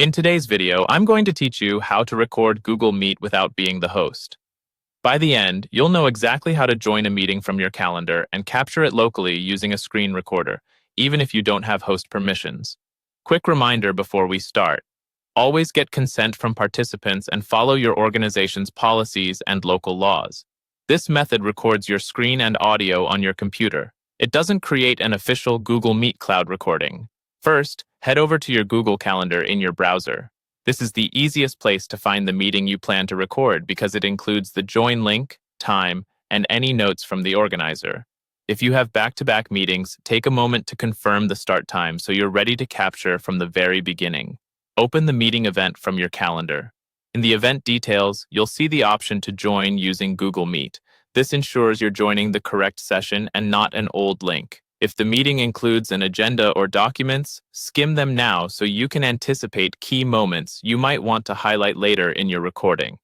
In today's video, I'm going to teach you how to record Google Meet without being the host. By the end, you'll know exactly how to join a meeting from your calendar and capture it locally using a screen recorder, even if you don't have host permissions. Quick reminder before we start. Always get consent from participants and follow your organization's policies and local laws. This method records your screen and audio on your computer. It doesn't create an official Google Meet cloud recording. First, head over to your Google Calendar in your browser. This is the easiest place to find the meeting you plan to record because it includes the join link, time, and any notes from the organizer. If you have back-to-back meetings, take a moment to confirm the start time so you're ready to capture from the very beginning. Open the meeting event from your calendar. In the event details, you'll see the option to join using Google Meet. This ensures you're joining the correct session and not an old link. If the meeting includes an agenda or documents, skim them now so you can anticipate key moments you might want to highlight later in your recording.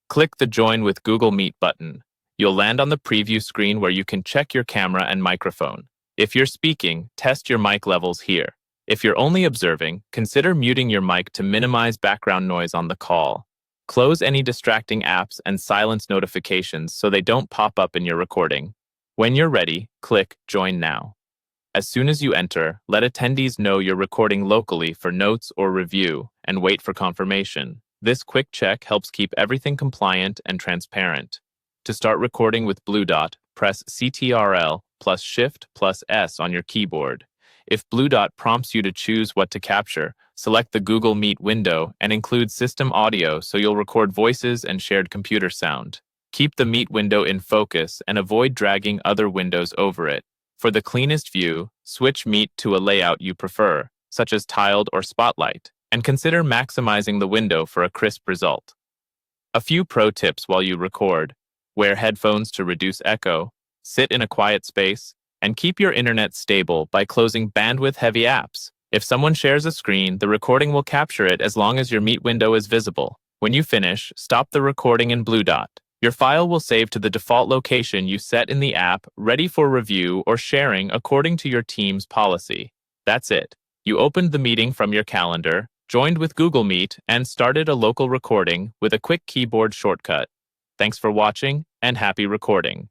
Click the Join with Google Meet button. You'll land on the preview screen where you can check your camera and microphone. If you're speaking, test your mic levels here. If you're only observing, consider muting your mic to minimize background noise on the call. Close any distracting apps and silence notifications so they don't pop up in your recording. When you're ready, click Join Now. As soon as you enter, let attendees know you're recording locally for notes or review, and wait for confirmation. This quick check helps keep everything compliant and transparent. To start recording with Blue Dot, press Ctrl plus Shift plus S on your keyboard. If Blue Dot prompts you to choose what to capture, select the Google Meet window and include system audio so you'll record voices and shared computer sound. Keep the Meet window in focus and avoid dragging other windows over it. For the cleanest view, switch Meet to a layout you prefer, such as tiled or spotlight, and consider maximizing the window for a crisp result. A few pro tips while you record: wear headphones to reduce echo, sit in a quiet space, and keep your internet stable by closing bandwidth-heavy apps. If someone shares a screen, the recording will capture it as long as your Meet window is visible. When you finish, stop the recording in Blue Dot. Your file will save to the default location you set in the app, ready for review or sharing according to your team's policy. That's it. You opened the meeting from your calendar, joined with Google Meet, and started a local recording with a quick keyboard shortcut. Thanks for watching, and happy recording.